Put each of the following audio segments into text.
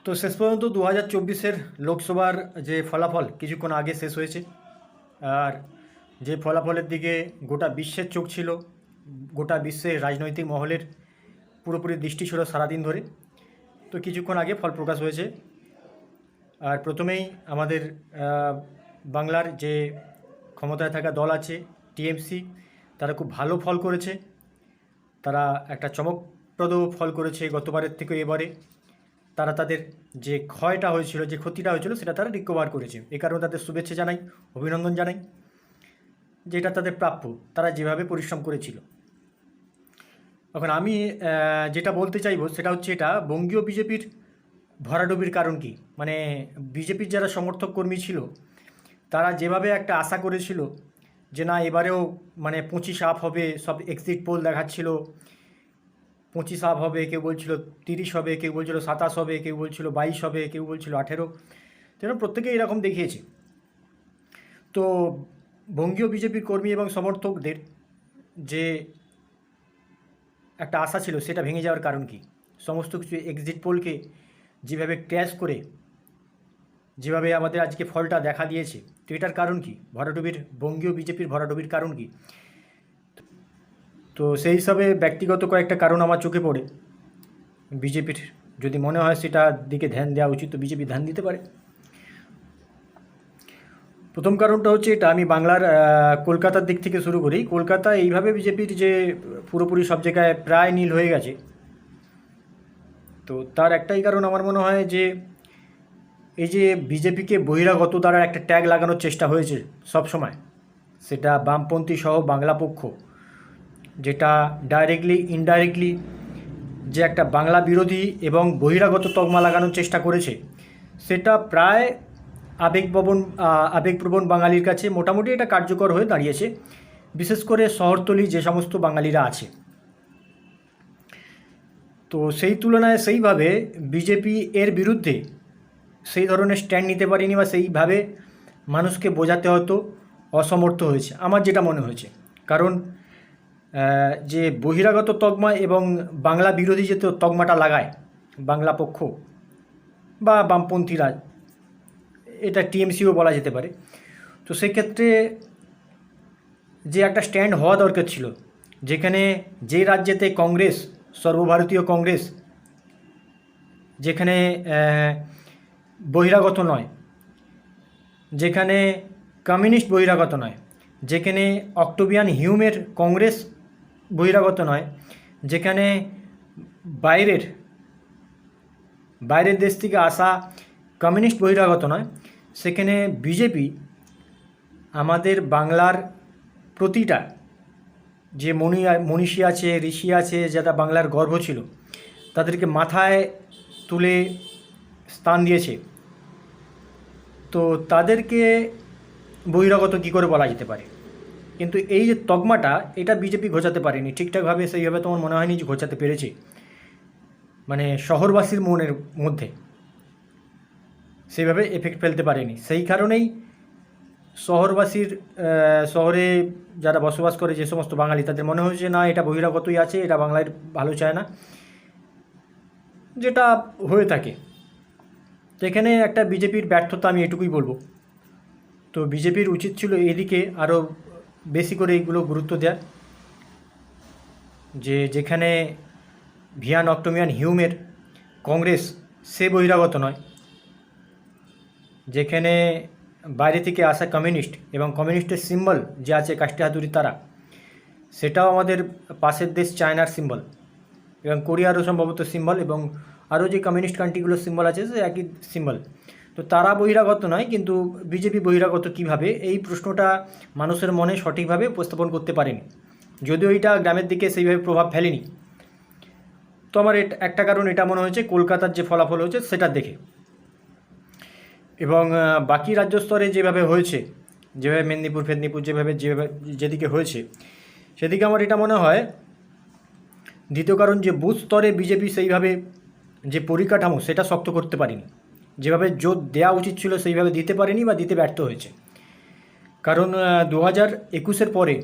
তো শেষ পর্যন্ত 2024-এর লোকসভার যে ফলাফল কিছুক্ষণ আগে শেষ হয়েছে। আর যে ফলাফলের দিকে গোটা বিশ্বের চোখ ছিল, গোটা বিশ্বের রাজনৈতিক মহলের পুরোপুরি দৃষ্টি ছিল সারাদিন ধরে। তো কিছুক্ষণ আগে ফল প্রকাশ হয়েছে। আর প্রথমেই আমাদের বাংলার যে ক্ষমতায় থাকা দল আছে টিএমসি, তারা খুব ভালো ফল করেছে। তারা একটা চমকপ্রদ ফল করেছে গতবারের থেকে এবারে। তারা তাদের যে ক্ষয়টা হয়েছিল, যে ক্ষতিটা হয়েছিল, সেটা তারা রিকভার করেছে। এ কারণে তাদের শুভেচ্ছা জানাই, অভিনন্দন জানাই, যেটা তাদের প্রাপ্য, তারা যেভাবে পরিশ্রম করেছিল। এখন আমি যেটা বলতে চাইবো সেটা হচ্ছে এটা বঙ্গীয় বিজেপির ভরাডুবির কারণ কি। মানে বিজেপির যারা সমর্থক কর্মী ছিল, তারা যেভাবে একটা আশা করেছিল যে না এবারেও মানে 25 আপ হবে, সব এক্সিট পোল দেখাচ্ছিল 25 আপ হবে, কেউ বলছিল 30 হবে, কেউ বলছিল 27 হবে, কেউ বলছিল 22 হবে, কেউ বলছিল 18। যেন প্রত্যেকে এরকম দেখিয়েছে। তো বঙ্গীয় বিজেপির কর্মী এবং সমর্থকদের যে একটা আশা ছিল সেটা ভেঙে যাওয়ার কারণ কি। সমস্ত কিছু এক্সিট পোলকে যেভাবে ক্র্যাশ করে যেভাবে আমাদের আজকে ফলটা দেখা দিয়েছে, তো এটার কারণ কি, ভরাডুবির বঙ্গীয় বিজেপির ভরাডুবির কারণ কি। তো সেই হিসাবে ব্যক্তিগত কয়েকটা কারণ আমার চোখে পড়ে। বিজেপির যদি মনে হয় সেটার দিকে ধ্যান দেওয়া উচিত, তো বিজেপি ধ্যান দিতে পারে। প্রথম কারণটা হচ্ছে এটা, আমি বাংলার কলকাতার দিক থেকে শুরু করি। কলকাতা এইভাবে বিজেপির যে পুরোপুরি সব জায়গায় প্রায় নীল হয়ে গেছে, তো তার একটাই কারণ আমার মনে হয় যে এই যে বিজেপিকে বহিরাগত দ্বারা একটা ট্যাগ লাগানোর চেষ্টা হয়েছে সব সময়, সেটা বামপন্থী সহ বাংলা পক্ষ, যেটা ডাইরেক্টলি ইনডাইরেক্টলি যে একটা বাংলা বিরোধী এবং বহিরাগত তকমা লাগানোর চেষ্টা করেছে, সেটা প্রায় আবেগপ্রবণ বাঙালির কাছে মোটামুটি এটা কার্যকর হয়ে দাঁড়িয়েছে, বিশেষ করে শহরতলি যে সমস্ত বাঙালিরা আছে। তো সেই তুলনায় সেইভাবে বিজেপি এর বিরুদ্ধে সেই ধরনের স্ট্যান্ড নিতে পারেনি, বা সেইভাবে মানুষকে বোঝাতে হয়তো অসমর্থ হয়েছে, আমার যেটা মনে হয়েছে। কারণ যে বহিরাগত তকমা এবং বাংলা বিরোধী যে তকমাটা লাগায় বাংলা পক্ষ বা বামপন্থীরা, এটা টিএমসিও বলা যেতে পারে, তো সেক্ষেত্রে যে একটা স্ট্যান্ড হওয়া দরকার ছিল, যেখানে যে রাজ্যেতে কংগ্রেস, সর্বভারতীয় কংগ্রেস, যেখানে বহিরাগত নয়, যেখানে কমিউনিস্ট বহিরাগত নয়, যেখানে অক্টোবিয়ান হিউমের কংগ্রেস বহিরাগত নয়, যেখানে বাইরের দেশ থেকে আসা কমিউনিস্ট বহিরাগত নয়, সেখানে বিজেপি আমাদের বাংলার প্রতিটা যে মনীষী আছে, ঋষি আছে, যারা বাংলার গর্ব ছিল, তাদেরকে মাথায় তুলে স্থান দিয়েছে। তো তাদেরকে বহিরাগত কী করে বলা যেতে পারে। কিন্তু এই যে তকমাটা, এটা বিজেপি ঘোচাতে পারেনি ঠিকঠাকভাবে, সেইভাবে তোমার মনে হয়নি যে ঘোচাতে পেরেছে, মানে শহরবাসীর মনের মধ্যে সেইভাবে এফেক্ট ফেলতে পারেনি। সেই কারণেই শহরে যারা বসবাস করে যে সমস্ত বাঙালি, তাদের মনে হয়েছে না এটা বহিরাগতই আছে, এটা বাংলার ভালো চায় না, যেটা হয়ে থাকে। তো এখানে একটা বিজেপির ব্যর্থতা, আমি এটুকুই বলবো। তো বিজেপির উচিত ছিল এদিকে আরও বেশি করে এইগুলো গুরুত্ব দেওয়ার, যেখানে ভিয়ান অক্টোমিয়ান হিউমের কংগ্রেস সে বহিরাগত নয়, যেখানে বাইরে থেকে আসা কমিউনিস্ট এবং কমিউনিস্টের সিম্বল যে আছে কাষ্টে হাতুড়ি তারা, সেটাও আমাদের পাশের দেশ চায়নার সিম্বল, এবং কোরিয়ারও সম্ভবত সিম্বল, এবং আরও যে কমিউনিস্ট কান্ট্রিগুলোর সিম্বল আছে সে একই সিম্বল। তো তারা বহিরাগত নয়, কিন্তু বিজেপি বহিরাগত কীভাবে, এই প্রশ্নটা মানুষের মনে সঠিকভাবে উপস্থাপন করতে পারেনি, যদিও এটা গ্রামের দিকে সেইভাবে প্রভাব ফেলেনি। তো আমার একটা কারণ এটা মনে হয়েছে কলকাতার যে ফলাফল হয়েছে সেটা দেখে, এবং বাকি রাজ্য স্তরে যেভাবে হয়েছে, যেভাবে মেদিনীপুর যেদিকে হয়েছে, সেদিকে আমার এটা মনে হয়। দ্বিতীয় কারণ, যে বুথ স্তরে বিজেপি সেইভাবে যে পরিকাঠামো সেটা শক্ত করতে পারেনি, যেভাবে জোর দেওয়া উচিত ছিল সেইভাবে দিতে পারেনি বা দিতে ব্যর্থ হয়েছে। কারণ 2021-এর পরে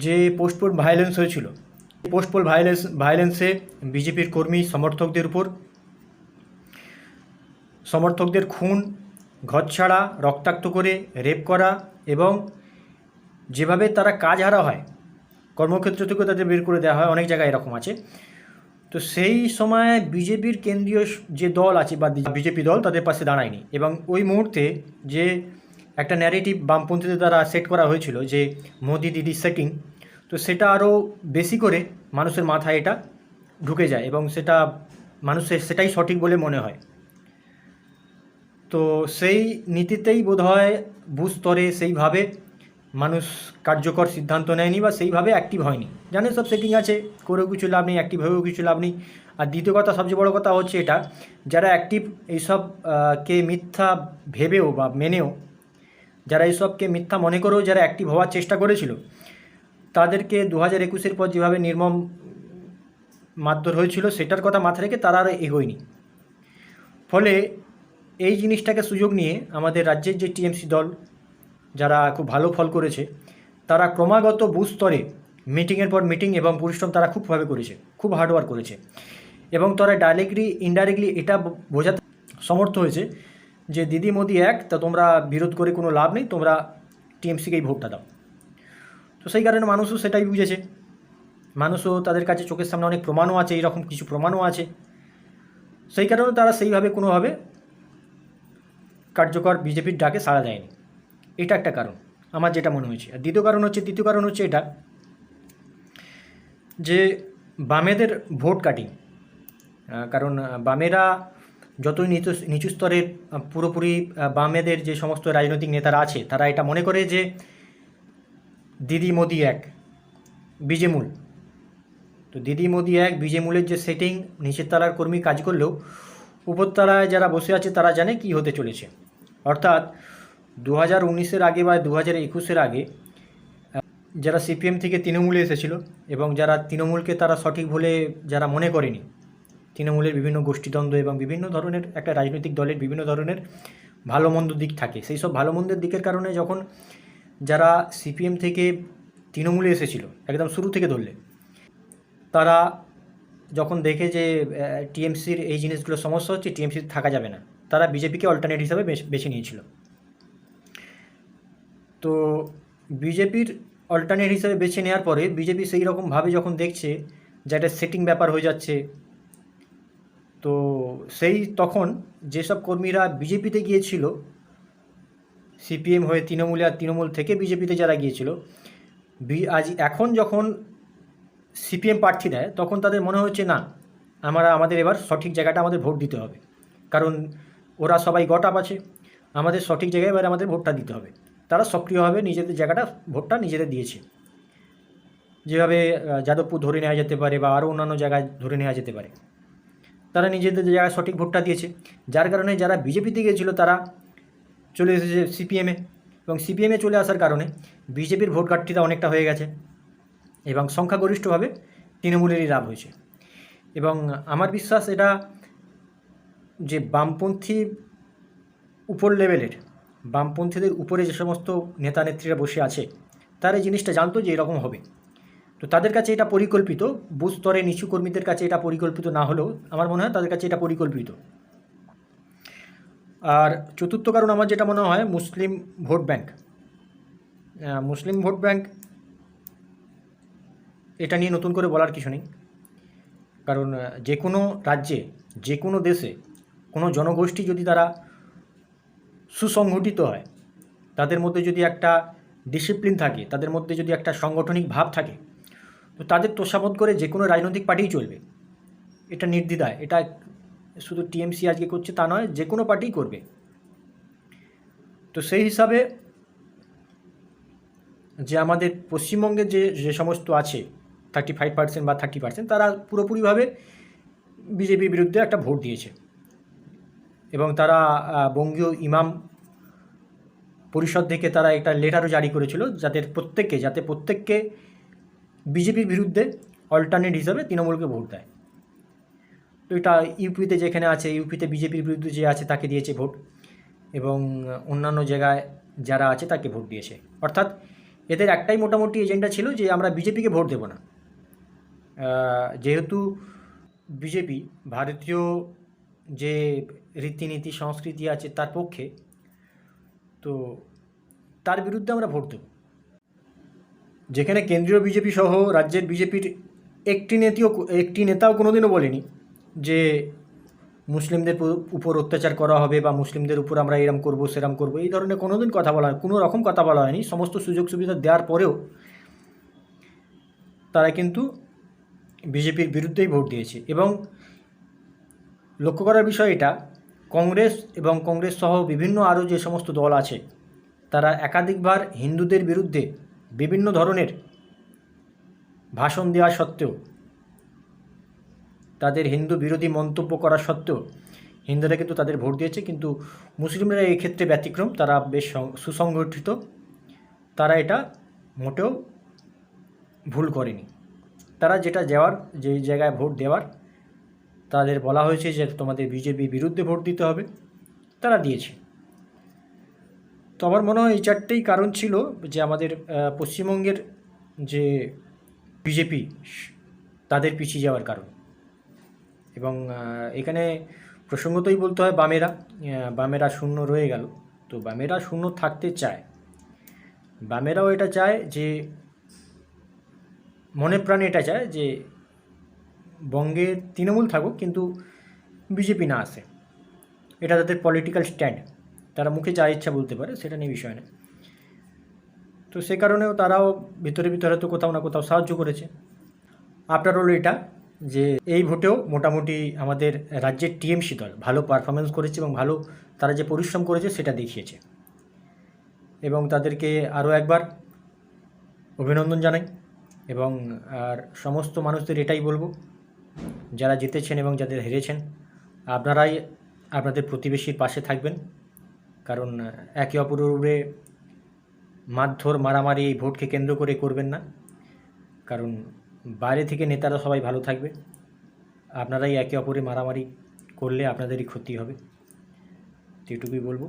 যে পোস্টপোল ভায়োলেন্স হয়েছিল, পোস্টপোল ভায়োলেন্সে বিজেপির কর্মী সমর্থকদের উপর সমর্থকদের খুন, ঘরছাড়া, রক্তাক্ত করে রেপ করা এবং যেভাবে তারা কাজ হারা হয়, কর্মক্ষেত্র থেকে তাদের বের করে দেওয়া হয়, অনেক জায়গায় এরকম আছে। তো সেই সময় বিজেপির কেন্দ্রীয় যে দল আছে বা বিজেপি দল তাদের পাশে দাঁড়ায়নি, এবং ওই মুহূর্তে যে একটা ন্যারেটিভ বামপন্থীদের দ্বারা সেট করা হয়েছিল যে মোদি দিদি সেটিং, তো সেটা আরও বেশি করে মানুষের মাথায় এটা ঢুকে যায় এবং সেটা মানুষের সেটাই সঠিক বলে মনে হয়। তো সেই নীতিতেই বোধহয় বুথ স্তরে সেইভাবে মানুষ কার্যকর সিদ্ধান্ত নেয়নি বা সেইভাবে অ্যাক্টিভ হয়নি। জানে সব সেটিং আছে, করেও কিছু লাভ নেই, অ্যাক্টিভ হয়েও কিছু লাভ নেই। আর দ্বিতীয় কথা, সবচেয়ে বড় কথা হচ্ছে এটা, যারা অ্যাক্টিভ এইসব কে মিথ্যা ভেবেও বা মেনেও, যারা এইসবকে মিথ্যা মনে করেও যারা অ্যাক্টিভ হওয়ার চেষ্টা করেছিল, তাদেরকে 2021-এর পর যেভাবে নির্মম মারধর হয়েছিল সেটার কথা মাথায় রেখে তারা আর এগোয়নি। ফলে এই জিনিসটাকে সুযোগ নিয়ে আমাদের রাজ্যের যে টিএমসি দল, যারা খুব ভালো ফল করেছে, তারা ক্রমাগত বুথ স্তরে মিটিংয়ের পর মিটিং এবং পরিশ্রম তারা খুবভাবে করেছে, খুব হার্ডওয়ার্ক করেছে, এবং তারা ডাইরেক্টলি ইনডাইরেক্টলি এটা বোঝাতে সমর্থ হয়েছে যে দিদি মোদি এক, তা তোমরা বিরোধ করে কোনো লাভ নেই, তোমরা টিএমসিকেই ভোটটা দাও। তো সেই কারণে মানুষও সেটাই বুঝেছে, মানুষও তাদের কাছে চোখের সামনে অনেক প্রমাণও আছে, এইরকম কিছু প্রমাণও আছে, সেই কারণে তারা সেইভাবে কোনোভাবে কার্যকর বিজেপির ডাকে সাড়া দেয়নি। এটা একটা কারণ আমার যেটা মনে হয়েছে। আর দ্বিতীয় কারণ হচ্ছে এটা যে বামেদের ভোট কাটিং। কারণ বামেরা যতই নিচু স্তরের পুরোপুরি বামেদের যে সমস্ত রাজনৈতিক নেতারা আছে, তারা এটা মনে করে যে দিদি মোদি এক, বিজেমূল। তো দিদি মোদি এক, বিজেমূলের যে সেটিং, নিচের তলার কর্মী কাজ করলেও উপরতলায় যারা বসে আছে তারা জানে কি হতে চলেছে। অর্থাৎ 2019-এর আগে বা 2021-এর আগে যারা সিপিএম থেকে তৃণমূলে এসেছিল এবং যারা তৃণমূলকে তারা সঠিক বলে যারা মনে করেনি, তৃণমূলের বিভিন্ন গোষ্ঠীদ্বন্দ্ব এবং বিভিন্ন ধরনের একটা রাজনৈতিক দলের বিভিন্ন ধরনের ভালো মন্দ দিক থাকে, সেই সব ভালো মন্দের দিকের কারণে যখন যারা সিপিএম থেকে তৃণমূলে এসেছিল একদম শুরু থেকে ধরলে, তারা যখন দেখে যে টিএমসির এই জিনিসগুলো সমস্যা হচ্ছে, টিএমসির থাকা যাবে না, তারা বিজেপিকে অল্টারনেট হিসাবে বেছে নিয়েছিল। তো বিজেপির অল্টারনেট হিসাবে বেছে নেওয়ার পরে বিজেপি সেই রকমভাবে যখন দেখছে যে একটা সেটিং ব্যাপার হয়ে যাচ্ছে, তো সেই তখন যেসব কর্মীরা বিজেপিতে গিয়েছিল সিপিএম হয়ে তৃণমূলে, আর তৃণমূল থেকে বিজেপিতে যারা গিয়েছিল, এখন যখন সিপিএম প্রার্থী দেয় তখন তাদের মনে হচ্ছে না, আমাদের এবার সঠিক জায়গাটা আমাদের ভোট দিতে হবে, কারণ ওরা সবাই গট আপ আছে, আমাদের সঠিক জায়গায় এবার আমাদের ভোটটা দিতে হবে। তারা সক্রিয়ভাবে নিজেদের জায়গাটা ভোটটা নিজেদের দিয়েছে, যেভাবে যাদবপুর ধরে নেওয়া যেতে পারে বা আরও অন্যান্য জায়গায় ধরে নেওয়া যেতে পারে, তারা নিজেদের জায়গায় সঠিক ভোটটা দিয়েছে। যার কারণে যারা বিজেপিতে গিয়েছিল তারা চলে এসেছে সিপিএমে, এবং সিপিএমে চলে আসার কারণে বিজেপির ভোট ঘাটতিটা অনেকটা হয়ে গেছে এবং সংখ্যাগরিষ্ঠভাবে তৃণমূলেরই লাভ হয়েছে। এবং আমার বিশ্বাস এটা যে বামপন্থী উপর লেভেলের, বামপন্থীদের উপরে যে সমস্ত নেতা নেত্রীরা বসে আছে, তারা এই জিনিসটা জানতো যে এরকম হবে। তো তাদের কাছে এটা পরিকল্পিত, বুথ স্তরে নিচু কর্মীদের কাছে এটা পরিকল্পিত না হলেও আমার মনে হয় তাদের কাছে এটা পরিকল্পিত। আর চতুর্থ কারণ আমার যেটা মনে হয়, মুসলিম ভোট ব্যাংক। মুসলিম ভোট ব্যাংক এটা নিয়ে নতুন করে বলার কিছু নেই, কারণ যে কোনো রাজ্যে, যে কোনো দেশে কোনো জনগোষ্ঠী যদি তারা সুসংগঠিত হয়, তাদের মধ্যে যদি একটা ডিসিপ্লিন থাকে, তাদের মধ্যে যদি একটা সাংগঠনিক ভাব থাকে, তো তাদের তোষামোদ করে যে কোনো রাজনৈতিক পার্টিই চলবে, এটা নির্দ্বিধায়। এটা শুধু টিএমসি আজকে করছে তা নয়, যে কোনো পার্টিই করবে। তো সেই হিসাবে যে আমাদের পশ্চিমবঙ্গে যে সমস্ত আছে 35% বা 30%, তারা পুরোপুরিভাবে বিজেপির বিরুদ্ধে একটা ভোট দিয়েছে, এবং তারা বঙ্গীয় ইমাম পরিষদ থেকে তারা একটা লেটারও জারি করেছিল যাতে প্রত্যেককে বিজেপির বিরুদ্ধে অল্টারনেট হিসাবে তৃণমূলকে ভোট দেয়। তো এটা ইউপিতে যেখানে আছে, ইউপিতে বিজেপির বিরুদ্ধে যে আছে তাকে দিয়েছে ভোট, এবং অন্যান্য জায়গায় যারা আছে তাকে ভোট দিয়েছে। অর্থাৎ এদের একটাই মোটামুটি এজেন্ডা ছিল যে আমরা বিজেপিকে ভোট দেব না। যেহেতু বিজেপি ভারতীয় যে রীতিনীতি সংস্কৃতি আছে তার পক্ষে, তো তার বিরুদ্ধে আমরা ভোট দেব। যেখানে কেন্দ্রীয় বিজেপি সহ রাজ্যের বিজেপির একটি নেতাও কোনোদিনও বলেনি যে মুসলিমদের উপর অত্যাচার করা হবে বা মুসলিমদের উপর আমরা এরম করব সেরম করব, এই ধরনের কোনোদিন কথা বলা হয়, কোনো রকম কথা বলা হয়নি। সমস্ত সুযোগ সুবিধা দেওয়ার পরেও তারা কিন্তু বিজেপির বিরুদ্ধেই ভোট দিয়েছে। এবং লক্ষ্য করার বিষয় এটা, কংগ্রেস এবং কংগ্রেস সহ বিভিন্ন আরও যে সমস্ত দল আছে তারা একাধিকবার হিন্দুদের বিরুদ্ধে বিভিন্ন ধরনের ভাষণ দেওয়া সত্ত্বেও, তাদের হিন্দু বিরোধী মন্তব্য করা সত্ত্বেও হিন্দুরা কিন্তু তাদের ভোট দিয়েছে। কিন্তু মুসলিমরা এই ক্ষেত্রে ব্যতিক্রম, তারা বেশ সুসংগঠিত, তারা এটা মোটেও ভুল করেনি। তারা যেটা যাওয়ার, যে জায়গায় ভোট দেওয়ার তাদের বলা হয়েছে যে তোমাদের বিজেপির বিরুদ্ধে ভোট দিতে হবে, তারা দিয়েছে। তো আমার মনে হয় এই চারটেই কারণ ছিল যে আমাদের পশ্চিমবঙ্গের যে বিজেপি তাদের পিছিয়ে যাওয়ার কারণ। এবং এখানে প্রসঙ্গতই বলতে হয় বামেরা শূন্য রয়ে গেল। তো বামেরা শূন্য থাকতে চায়, বামেরাও এটা চায় যে, মনে প্রাণে এটা চায় যে বঙ্গে তৃণমূল থাকুক কিন্তু বিজেপি না আসে। এটা তাদের পলিটিক্যাল স্ট্যান্ড, তারা মুখে যা ইচ্ছা বলতে পারে, সেটা নিয়ে বিষয় না। তো সে কারণেও তারাও ভিতরে ভিতরে তো কোথাও না কোথাও সাহায্য করেছে। আফটার অল এটা যে এই ভোটেও মোটামুটি আমাদের রাজ্যের টিএমসি দল ভালো পারফরমেন্স করেছে এবং ভালো তারা যে পরিশ্রম করেছে সেটা দেখিয়েছে। এবং তাদেরকে আরও একবার অভিনন্দন জানাই। এবং আর সমস্ত মানুষদের এটাই বলবো, যারা জিতেছেন এবং যাদের হেরেছেন, আপনারাই আপনাদের প্রতিবেশীর পাশে থাকবেন। কারণ একে অপরের উপরে মারধর মারামারি এই ভোটকে কেন্দ্র করে করবেন না। কারণ বাইরে থেকে নেতারা সবাই ভালো থাকবে, আপনারাই একে অপরে মারামারি করলে আপনাদেরই ক্ষতি হবে। তো এটুকুই বলবো।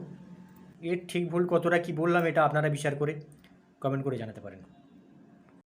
এর ঠিক ভুল কতটা কী বললাম এটা আপনারা বিচার করে কমেন্ট করে জানাতে পারেন।